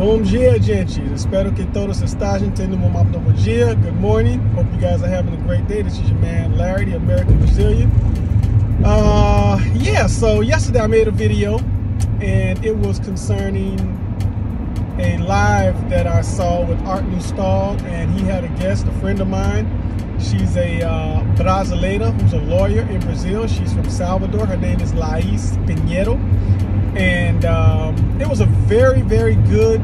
Bom dia, gente. Espero que todos estejam tendo um bom dia. Good morning. Hope you guys are having a great day. This is your man, Larry, the American Brazilian. Yeah, so yesterday I made a video, and it was concerning a live that I saw with Art Newstall, and he had a guest, a friend of mine. She's a brasileira who's a lawyer in Brazil. She's from Salvador. Her name is Laís Pinheiro. And it was a very, very good,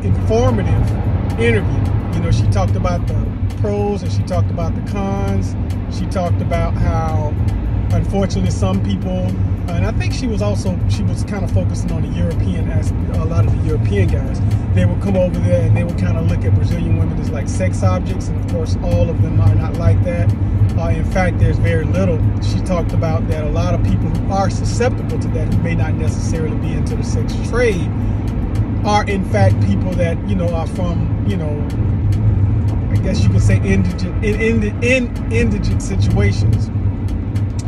informative interview. You know, she talked about the pros and she talked about the cons. She talked about how, unfortunately, some people, and I think she was kind of focusing on the European aspect, a lot of the European guys. They would come over there and they would kind of look at Brazilian women as like sex objects, and of course all of them are not like that. In fact, there's very little. She talked about that a lot of people who are susceptible to that, who may not necessarily be into the sex trade, are in fact people that, you know, are from, you know, I guess you could say indigent situations,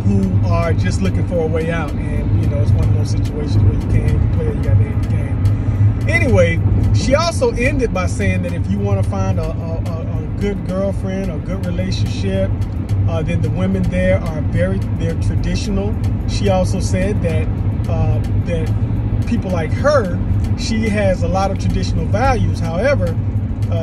who are just looking for a way out. And, you know, it's one of those situations where you can't even play, you got to end the game. Anyway, she also ended by saying that if you want to find a good girlfriend or good relationship, then the women there are they're traditional. She also said that that people like her, she has a lot of traditional values. However,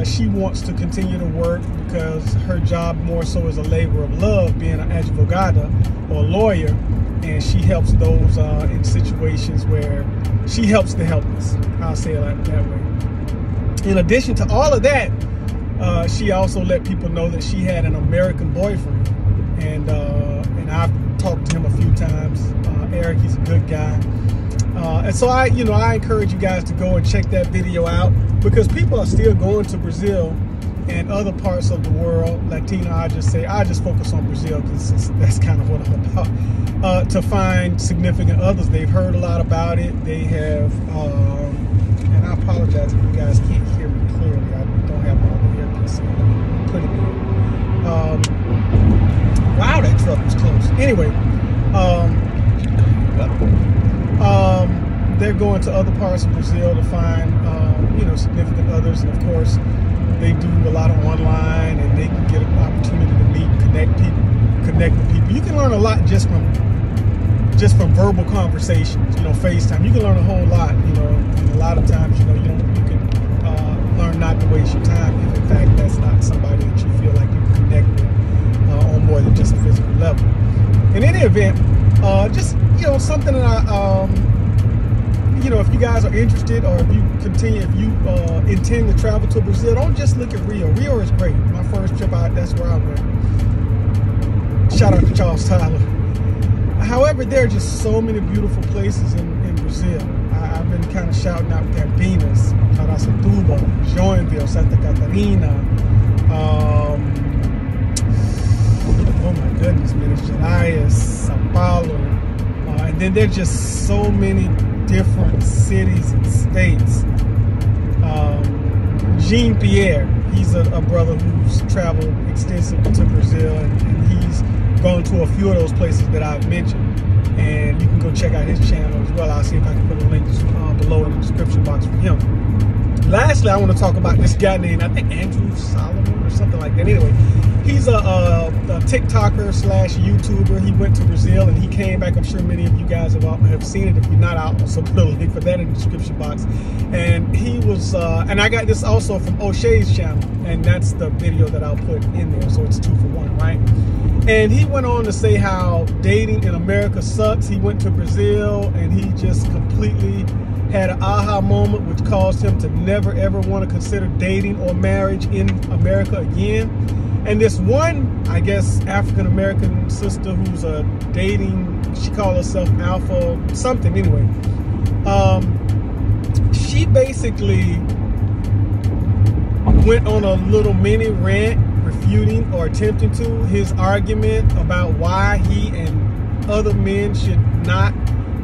she wants to continue to work because her job more so is a labor of love, being an advogada or lawyer, and she helps those in situations where she helps the helpless. I'll say it like that way. In addition to all of that, she also let people know that she had an American boyfriend, and I've talked to him a few times. Eric, he's a good guy, and so I encourage you guys to go and check that video out, because people are still going to Brazil and other parts of the world. Latino, I just focus on Brazil because that's kind of what I'm about. To find significant others. They've heard a lot about it. They have, and I apologize if you guys can't hear me clearly. I don't have my earpiece in. Put it in. Wow, that truck was close. Anyway, they're going to other parts of Brazil to find, you know, significant others, and of course, they do a lot of online, and they can get an opportunity to meet, connect with people. You can learn a lot just from verbal conversations. You know, FaceTime. You can learn a whole lot. You know, and a lot of times, you know, you can learn not to waste your time if, in fact, that's not somebody that you feel like you can connect with on more than just a physical level. In any event, just, you know, something that I, you know, if you guys are interested, or if you intend to travel to Brazil, don't just look at Rio. Rio is great. My first trip out, that's where I went. Shout out to Charles Tyler. However, there are just so many beautiful places in Brazil. I've been kind of shouting out Campinas, Caracatuba, Joinville, Santa Catarina. Oh my goodness, Minas Gerais, Sao Paulo. And then there's just so many different cities and states. Jean Pierre, he's a brother who's traveled extensively to Brazil, and he's gone to a few of those places that I've mentioned. And you can go check out his channel as well. I'll see if I can put a link below in the description box for him. Lastly, I want to talk about this guy named, I think, Andrew Solomon or something like that. Anyway, he's a TikToker / YouTuber. He went to Brazil and he came back. I'm sure many of you guys have seen it. If you're not, I'll also put a link for that in the description box. And he was, and I got this also from Oshay's channel, and that's the video that I'll put in there. So it's 2 for 1, right? And he went on to say how dating in America sucks. He went to Brazil and he just completely had an aha moment, which caused him to never ever want to consider dating or marriage in America again. And this one, I guess, African-American sister who's dating, she called herself Alpha something anyway. She basically went on a little mini rant refuting or attempting to his argument about why he and other men should not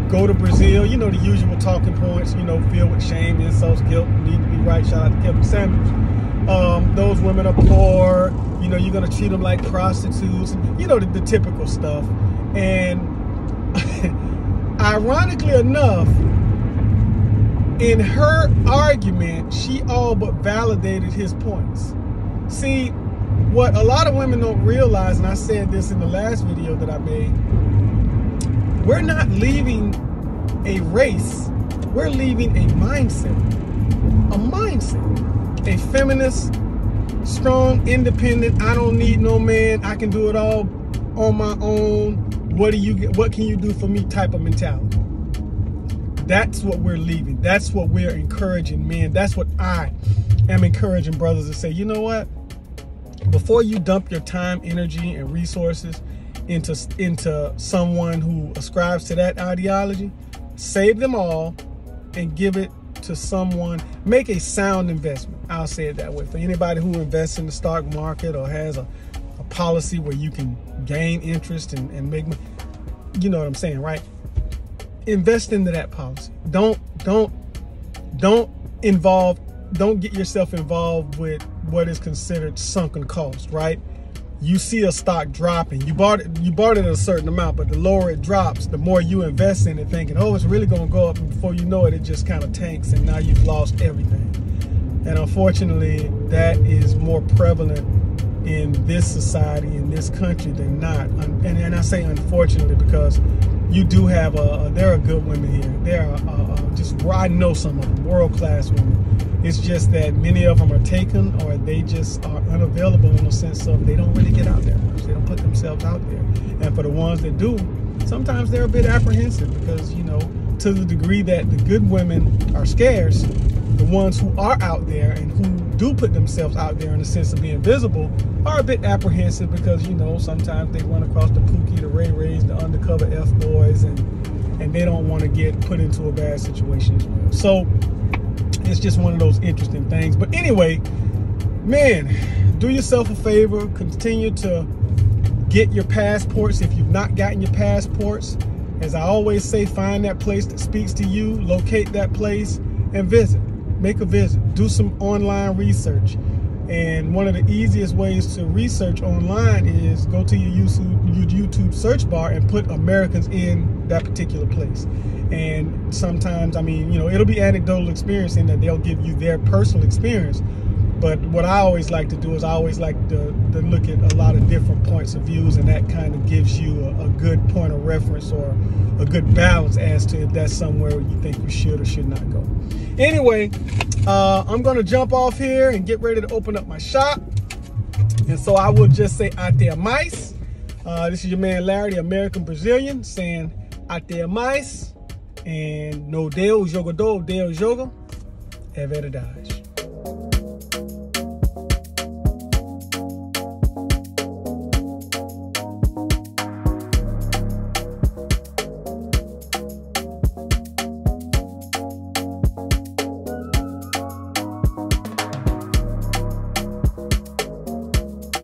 go to Brazil. You know, the usual talking points, you know, filled with shame, insults, guilt, need to be right. Shout out to Kevin Sanders. Those women are poor. You know, you're going to treat them like prostitutes. And, you know, the typical stuff. And ironically enough, in her argument, she all but validated his points. See, what a lot of women don't realize, and I said this in the last video that I made, we're not leaving a race, we're leaving a mindset. A mindset. A feminist, strong, independent, I don't need no man, I can do it all on my own, what can you do for me type of mentality. That's what we're leaving. That's what we're encouraging men. That's what I am encouraging brothers to say, you know what? Before you dump your time, energy, and resources into someone who ascribes to that ideology, save them all and give it to someone. Make a sound investment. I'll say it that way. For anybody who invests in the stock market or has a policy where you can gain interest and make money, you know what I'm saying, right? Invest into that policy. Don't get yourself involved with what is considered sunken cost, right? You see a stock dropping, you bought it at a certain amount, but the lower it drops, the more you invest in it thinking, oh, it's really gonna go up, and before you know it, it just kind of tanks and now you've lost everything. And unfortunately, that is more prevalent in this society, in this country than not. And I say unfortunately because you do have there are good women here. There are I know some of them, world-class women. It's just that many of them are taken, or they just are unavailable in the sense of they don't really get out there much. They don't put themselves out there. And for the ones that do, sometimes they're a bit apprehensive because, you know, to the degree that the good women are scarce, the ones who are out there and who do put themselves out there in the sense of being visible are a bit apprehensive because, you know, sometimes they run across the Pookie, the Ray Rays, the undercover F-boys, and they don't want to get put into a bad situation as well. So it's just one of those interesting things. But anyway, man, do yourself a favor, continue to get your passports if you've not gotten your passports. As I always say, find that place that speaks to you, locate that place, and visit. Make a visit. Do some online research. And one of the easiest ways to research online is go to your YouTube search bar and put Americans in that particular place. And sometimes, I mean, you know, it'll be anecdotal experience in that they'll give you their personal experience. But what I always like to do is I always like to look at a lot of different points of views, and that kind of gives you a good point of reference or a good balance as to if that's somewhere you think you should or should not go. Anyway, I'm going to jump off here and get ready to open up my shop. And so I will just say até mais. This is your man Larry, the American Brazilian, saying até mais. And no Deus jogador, Deus joga. É verdade.